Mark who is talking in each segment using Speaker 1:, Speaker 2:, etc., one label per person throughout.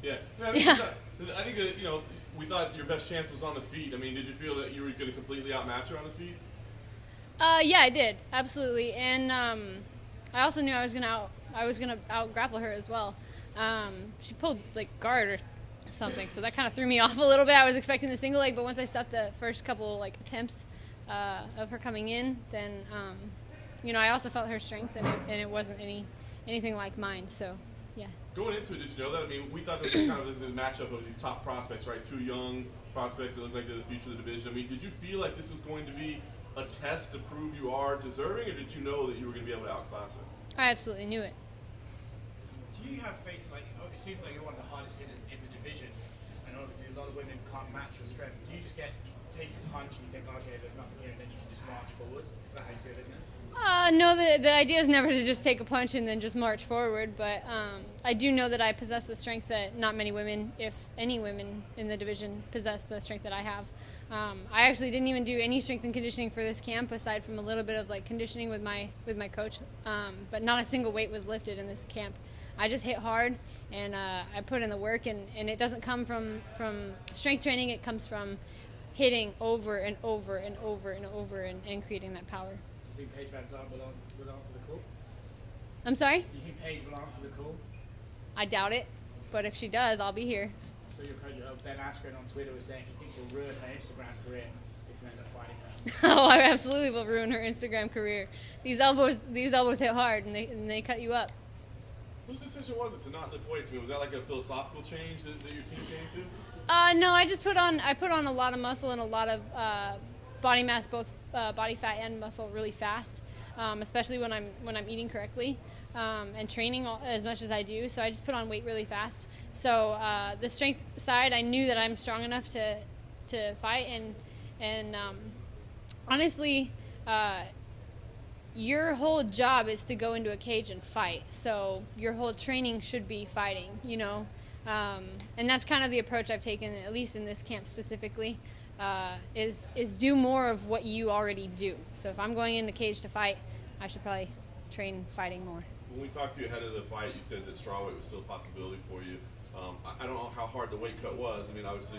Speaker 1: Yeah. I think that, we thought your best chance was on the feet. I mean, did you feel that you were going to completely outmatch her on the feet?
Speaker 2: Yeah, I did, absolutely, and I also knew I was gonna out grapple her as well. She pulled like guard or something, so that kind of threw me off a little bit. I was expecting the single leg, but once I stopped the first couple like attempts of her coming in, then I also felt her strength, and it wasn't anything like mine. So yeah.
Speaker 1: Going into it, did you know that? I mean, we thought this was kind of the matchup of these top prospects, right? Two young prospects that look like they're the future of the division. I mean, did you feel like this was going to be a test to prove you are deserving, or did you know that you were going to be able to outclass her?
Speaker 2: I absolutely knew it.
Speaker 3: Do you have faith, it seems like you're one of the hardest hitters in the division, and a lot of women can't match your strength. Do you just take a punch and you think, okay, there's nothing here, and then you can just march forward? Is that how you feel, isn't it?
Speaker 2: No, the idea is never to just take a punch and then just march forward, but I do know that I possess the strength that not many women, if any women in the division, possess the strength that I have. I actually didn't even do any strength and conditioning for this camp aside from a little bit of like conditioning with my coach, but not a single weight was lifted in this camp. I just hit hard and I put in the work, and it doesn't come from strength training. It comes from hitting over and over and over and over and creating that power.
Speaker 3: Do you think Paige Van Zandt will answer the call?
Speaker 2: I'm sorry?
Speaker 3: Do you think Paige will answer the call?
Speaker 2: I doubt it, but if she does, I'll be here.
Speaker 3: So your coach, Ben Askren on Twitter was saying he thinks you'll ruin her Instagram career if you end up fighting her.
Speaker 2: Oh, I absolutely will ruin her Instagram career. These elbows hit hard, and they cut you up.
Speaker 1: Whose decision was it to not lift weights? I mean, was that like a philosophical change that your team came to?
Speaker 2: No, I just put on a lot of muscle and a lot of body mass, both body fat and muscle, really fast, especially when I'm eating correctly and training as much as I do. So I just put on weight really fast. So the strength side, I knew that I'm strong enough to fight, and honestly, your whole job is to go into a cage and fight. So your whole training should be fighting, and that's kind of the approach I've taken, at least in this camp specifically, is do more of what you already do. So if I'm going in the cage to fight, I should probably train fighting more.
Speaker 1: When we talked to you ahead of the fight, you said that strawweight was still a possibility for you. I don't know how hard the weight cut was. I mean, obviously,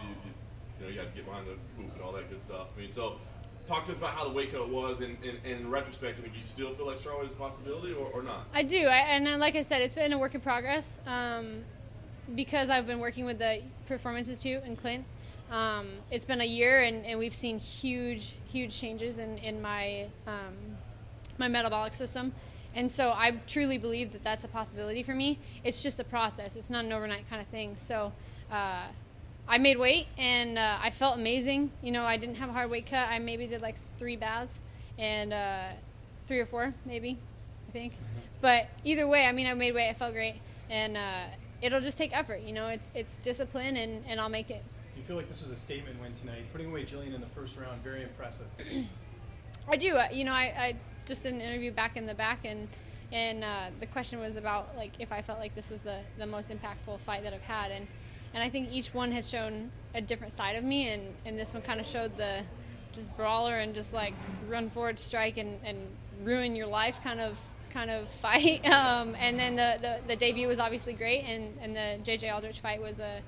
Speaker 1: you got to get behind the hoop and all that good stuff. I mean, so talk to us about how the weight cut was, and in retrospect, I mean, do you still feel like strawweight is a possibility or not?
Speaker 2: I do, and like I said, it's been a work in progress because I've been working with the Performance Institute in Clint. It's been a year, and we've seen huge changes in my my metabolic system. And so I truly believe that that's a possibility for me. It's just a process. It's not an overnight kind of thing. So I made weight, and I felt amazing. I didn't have a hard weight cut. I maybe did like 3 baths and 3 or 4 maybe, I think. But either way, I made weight. I felt great. And it'll just take effort. It's discipline, and I'll make it.
Speaker 4: You feel like this was a statement win tonight. Putting away Gillian in the first round, very impressive.
Speaker 2: I do. I just did an interview back in the back, and the question was about like if I felt like this was the most impactful fight that I've had, and I think each one has shown a different side of me, and this one kind of showed the just brawler and just like run forward, strike, and ruin your life kind of fight. And then the debut was obviously great, and the JJ Aldrich fight was a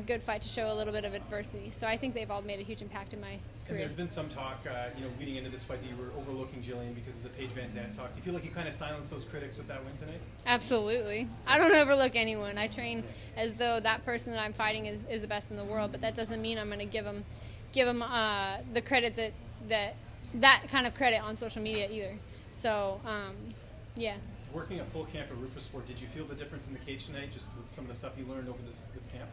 Speaker 2: good fight to show a little bit of adversity. So I think they've all made a huge impact in my career.
Speaker 4: And there's been some talk, leading into this fight that you were overlooking Gillian because of the Paige Van Zandt talk. Do you feel like you kind of silenced those critics with that win tonight?
Speaker 2: Absolutely. I don't overlook anyone. I train as though that person that I'm fighting is the best in the world, but that doesn't mean I'm going to give them the credit that kind of credit on social media either. So, yeah.
Speaker 4: Working a full camp at Rufus Sport, did you feel the difference in the cage tonight, just with some of the stuff you learned over this camp?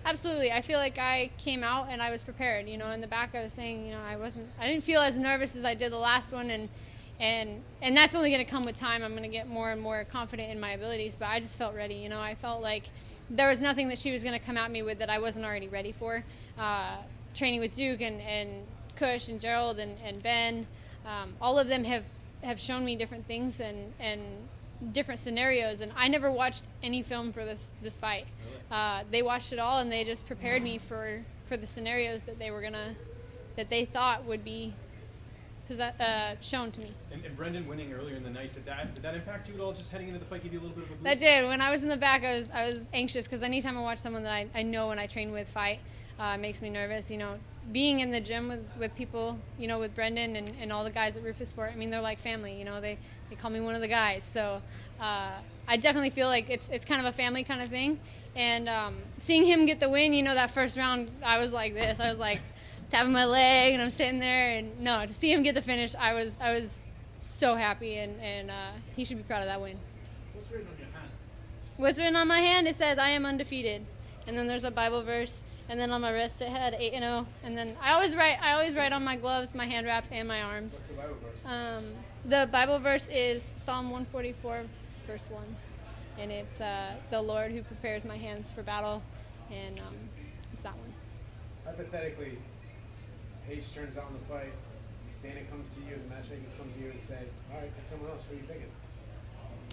Speaker 2: Absolutely. I feel like I came out and I was prepared. In the back I was saying, I didn't feel as nervous as I did the last one, and that's only going to come with time. I'm going to get more and more confident in my abilities, but I just felt ready. I felt like there was nothing that she was going to come at me with that I wasn't already ready for. Training with Duke and Kush and Gerald and Ben, all of them have shown me different things and different scenarios, and I never watched any film for this fight. They watched it all, and they just prepared me for the scenarios that they thought would be shown to me.
Speaker 4: And Brendan winning earlier in the night, did that impact you at all? Just heading into the fight, give you a little bit of a boost?
Speaker 2: That did. When I was in the back, I was anxious because anytime I watch someone that I know and I train with fight, it makes me nervous. You know, being in the gym with people, you know, with Brendan and all the guys at Rufus Sport, I mean, they're like family. You know, they call me one of the guys. So I definitely feel like it's kind of a family kind of thing. And seeing him get the win, you know, that first round, I was like this. I was like tapping my leg, and I'm sitting there. And no, to see him get the finish, I was so happy, and he should be proud of that win.
Speaker 3: What's written on your hand?
Speaker 2: What's written on my hand? It says, "I am undefeated." And then there's a Bible verse. And then on my wrist it had 8-0. And then I always write on my gloves, my hand wraps, and my arms.
Speaker 3: What's the Bible verse?
Speaker 2: The Bible verse is Psalm 144, verse 1. And it's the Lord who prepares my hands for battle. And it's that one.
Speaker 5: Hypothetically, Paige turns out in the fight. Dana comes to you, the matchmakers come to you and say, all right, pick someone else. Who are you picking?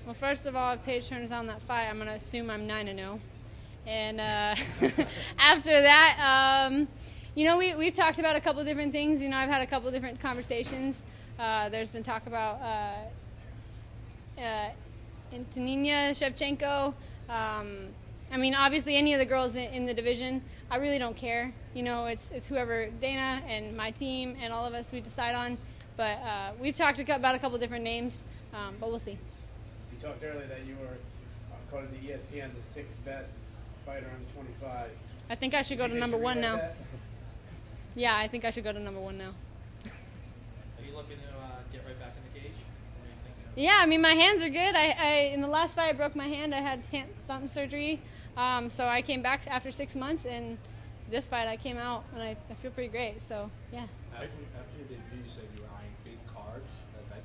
Speaker 2: Well, first of all, if Paige turns out in that fight, I'm going to assume I'm 9-0. And after that, you know, we've talked about a couple of different things. You know, I've had a couple of different conversations. There's been talk about Antonina Shevchenko. I mean, obviously, any of the girls in the division, I really don't care. You know, it's whoever Dana and my team and all of us we decide on. But we've talked about a couple of different names, but we'll see.
Speaker 5: You talked earlier that you were according to ESPN the sixth best fighter on 25.
Speaker 2: I think I should go to number one now.
Speaker 5: That?
Speaker 2: Yeah, I think I should go to number one now.
Speaker 6: Are you looking to get right back in the cage? What are you thinking?
Speaker 2: Yeah, I mean, my hands are good. I in the last fight, I broke my hand. I had thumb surgery. So I came back after 6 months, and this fight I came out, and I feel pretty great. So, yeah.
Speaker 6: After your debut, you said you were eyeing big cards.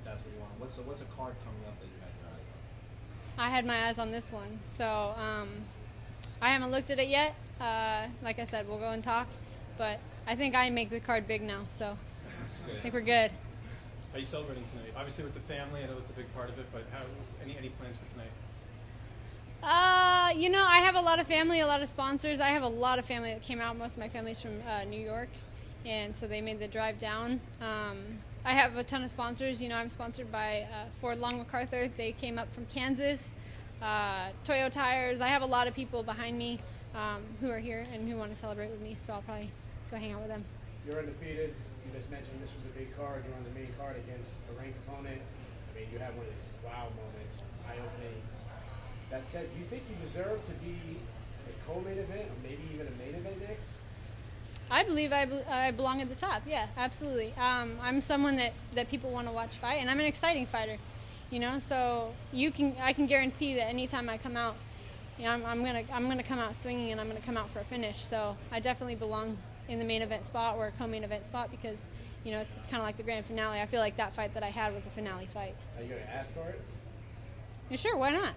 Speaker 6: That's what you want. What's a card coming up that you had your eyes on?
Speaker 2: I had my eyes on this one. So I haven't looked at it yet. Like I said, we'll go and talk. But I think I make the card big now, so I think we're good.
Speaker 4: How are you celebrating tonight? Obviously with the family, I know that's a big part of it, but any plans for tonight?
Speaker 2: You know, I have a lot of family, a lot of sponsors. I have a lot of family that came out. Most of my family's from New York, and so they made the drive down. I have a ton of sponsors. You know, I'm sponsored by Ford Long MacArthur. They came up from Kansas. Toyo Tires. I have a lot of people behind me who are here and who want to celebrate with me, so I'll probably go hang out with them.
Speaker 5: You're undefeated. You just mentioned this was a big card. You're on the main card against a ranked opponent. I mean, you have one of these wow moments, eye-opening. That said, do you think you deserve to be a co-main event or maybe even a main event next?
Speaker 2: I believe I belong at the top. Yeah, absolutely. I'm someone that people want to watch fight, and I'm an exciting fighter. You know, so I can guarantee that anytime I come out, you know, I'm gonna come out swinging, and I'm gonna come out for a finish. So I definitely belong in the main event spot or a co-main event spot because, you know, it's kind of like the grand finale. I feel like that fight that I had was a finale fight.
Speaker 5: Are you going to ask for it?
Speaker 2: Yeah, sure, why not?